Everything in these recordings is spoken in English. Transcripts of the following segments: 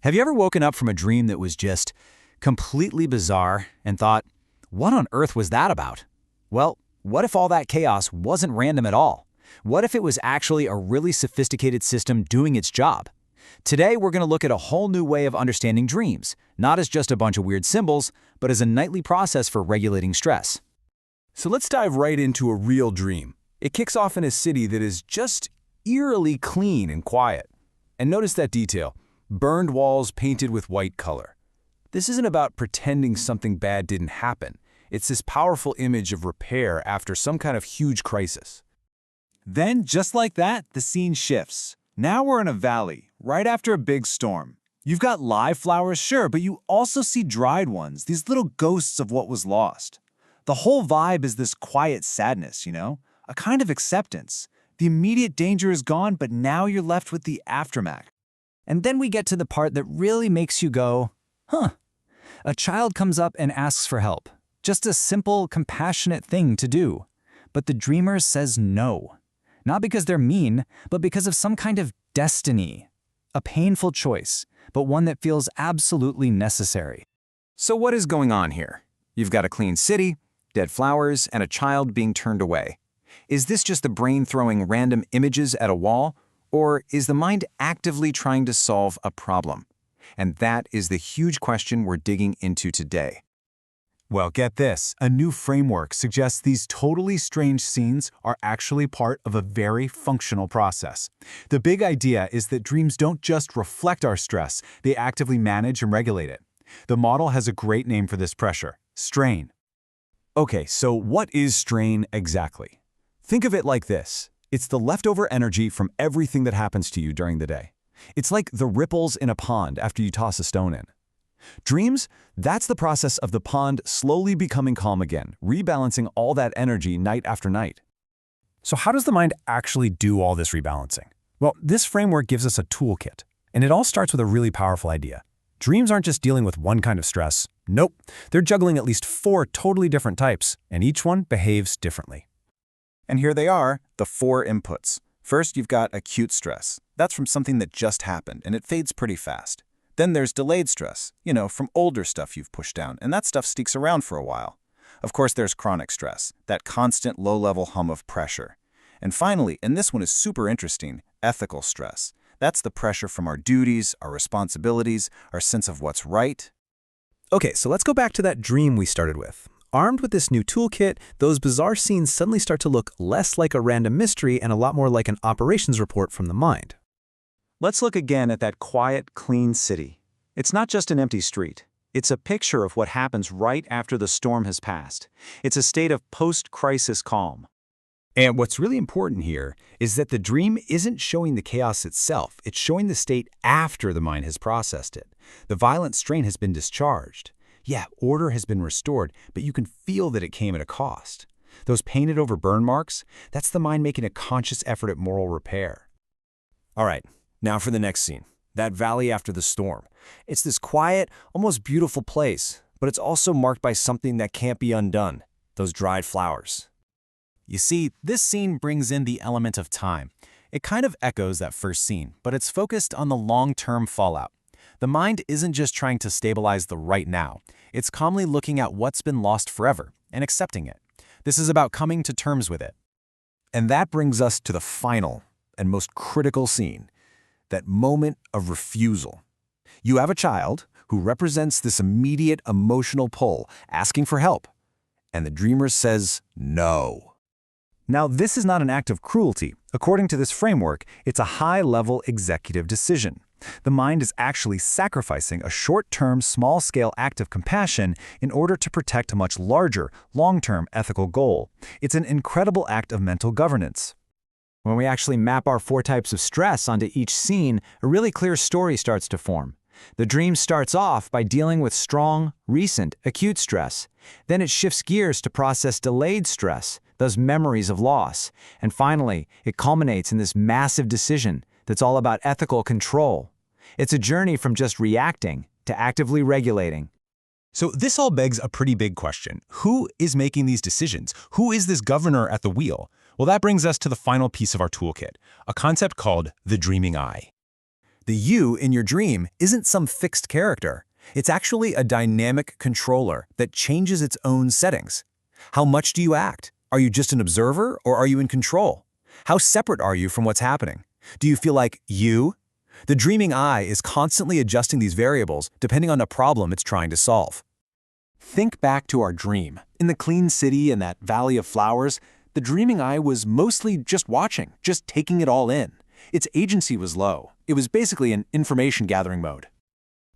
Have you ever woken up from a dream that was just completely bizarre and thought, what on earth was that about? Well, what if all that chaos wasn't random at all? What if it was actually a really sophisticated system doing its job? Today, we're going to look at a whole new way of understanding dreams, not as just a bunch of weird symbols, but as a nightly process for regulating stress. So let's dive right into a real dream. It kicks off in a city that is just eerily clean and quiet. And notice that detail. Burned walls painted with white color. This isn't about pretending something bad didn't happen. It's this powerful image of repair after some kind of huge crisis. Then, just like that, the scene shifts. Now we're in a valley, right after a big storm. You've got live flowers, sure, but you also see dried ones, these little ghosts of what was lost. The whole vibe is this quiet sadness, a kind of acceptance. The immediate danger is gone, but now you're left with the aftermath. And then we get to the part that really makes you go, huh. A child comes up and asks for help. Just a simple, compassionate thing to do. But the dreamer says no. Not because they're mean, but because of some kind of destiny. A painful choice, but one that feels absolutely necessary. So what is going on here? You've got a clean city, dead flowers, and a child being turned away. Is this just the brain throwing random images at a wall? Or is the mind actively trying to solve a problem? And that is the huge question we're digging into today. Well, get this. A new framework suggests these totally strange scenes are actually part of a very functional process. The big idea is that dreams don't just reflect our stress, they actively manage and regulate it. The model has a great name for this pressure: strain. Okay, so what is strain exactly? Think of it like this. It's the leftover energy from everything that happens to you during the day. It's like the ripples in a pond after you toss a stone in. Dreams, that's the process of the pond slowly becoming calm again, rebalancing all that energy night after night. So how does the mind actually do all this rebalancing? Well, this framework gives us a toolkit, and it all starts with a really powerful idea. Dreams aren't just dealing with one kind of stress. Nope, they're juggling at least 4 totally different types, and each one behaves differently. And here they are, the 4 inputs. First, you've got acute stress. That's from something that just happened, and it fades pretty fast. Then there's delayed stress, from older stuff you've pushed down, and that stuff sticks around for a while. Of course, there's chronic stress, that constant low-level hum of pressure. And finally, and this one is super interesting, ethical stress. That's the pressure from our duties, our responsibilities, our sense of what's right. Okay, so let's go back to that dream we started with. Armed with this new toolkit, those bizarre scenes suddenly start to look less like a random mystery and a lot more like an operations report from the mind. Let's look again at that quiet, clean city. It's not just an empty street. It's a picture of what happens right after the storm has passed. It's a state of post-crisis calm. And what's really important here is that the dream isn't showing the chaos itself. It's showing the state after the mind has processed it. The violent strain has been discharged. Yeah, order has been restored, but you can feel that it came at a cost. Those painted over burn marks, that's the mind making a conscious effort at moral repair. All right, now for the next scene, that valley after the storm. It's this quiet, almost beautiful place, but it's also marked by something that can't be undone, those dried flowers. You see, this scene brings in the element of time. It kind of echoes that first scene, but it's focused on the long-term fallout. The mind isn't just trying to stabilize the right now. It's calmly looking at what's been lost forever and accepting it. This is about coming to terms with it. And that brings us to the final and most critical scene, that moment of refusal. You have a child who represents this immediate emotional pull, asking for help, and the dreamer says no. Now, this is not an act of cruelty. According to this framework, it's a high-level executive decision. The mind is actually sacrificing a short-term, small-scale act of compassion in order to protect a much larger, long-term ethical goal. It's an incredible act of mental governance. When we actually map our 4 types of stress onto each scene, a really clear story starts to form. The dream starts off by dealing with strong, recent, acute stress. Then it shifts gears to process delayed stress, those memories of loss. And finally, it culminates in this massive decision that's all about ethical control. It's a journey from just reacting to actively regulating. So this all begs a pretty big question. Who is making these decisions? Who is this governor at the wheel? Well, that brings us to the final piece of our toolkit, a concept called the dreaming eye. The you in your dream isn't some fixed character. It's actually a dynamic controller that changes its own settings. How much do you act? Are you just an observer or are you in control? How separate are you from what's happening? Do you feel like you? The dreaming eye is constantly adjusting these variables depending on the problem it's trying to solve. Think back to our dream. In the clean city and that valley of flowers, the dreaming eye was mostly just watching, just taking it all in. Its agency was low. It was basically in information gathering mode.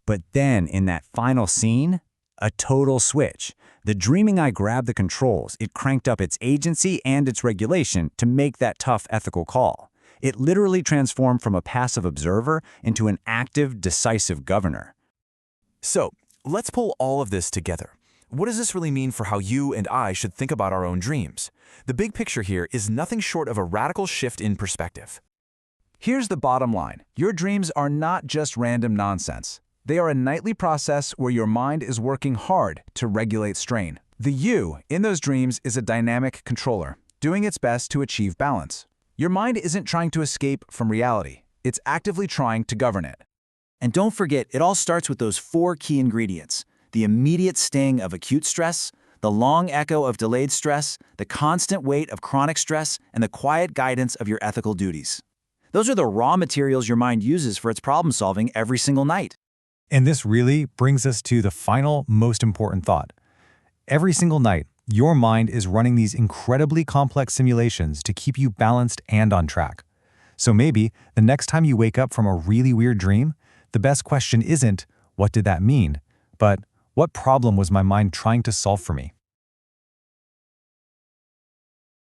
But then, in that final scene, a total switch. The dreaming eye grabbed the controls. It cranked up its agency and its regulation to make that tough ethical call. It literally transformed from a passive observer into an active, decisive governor. So, let's pull all of this together. What does this really mean for how you and I should think about our own dreams? The big picture here is nothing short of a radical shift in perspective. Here's the bottom line. Your dreams are not just random nonsense. They are a nightly process where your mind is working hard to regulate strain. The you in those dreams is a dynamic controller, doing its best to achieve balance. Your mind isn't trying to escape from reality. It's actively trying to govern it. And don't forget, it all starts with those 4 key ingredients: the immediate sting of acute stress, the long echo of delayed stress, the constant weight of chronic stress, and the quiet guidance of your ethical duties. Those are the raw materials your mind uses for its problem solving every single night. And this really brings us to the final, most important thought. Every single night, your mind is running these incredibly complex simulations to keep you balanced and on track. So maybe the next time you wake up from a really weird dream, the best question isn't, what did that mean? But what problem was my mind trying to solve for me?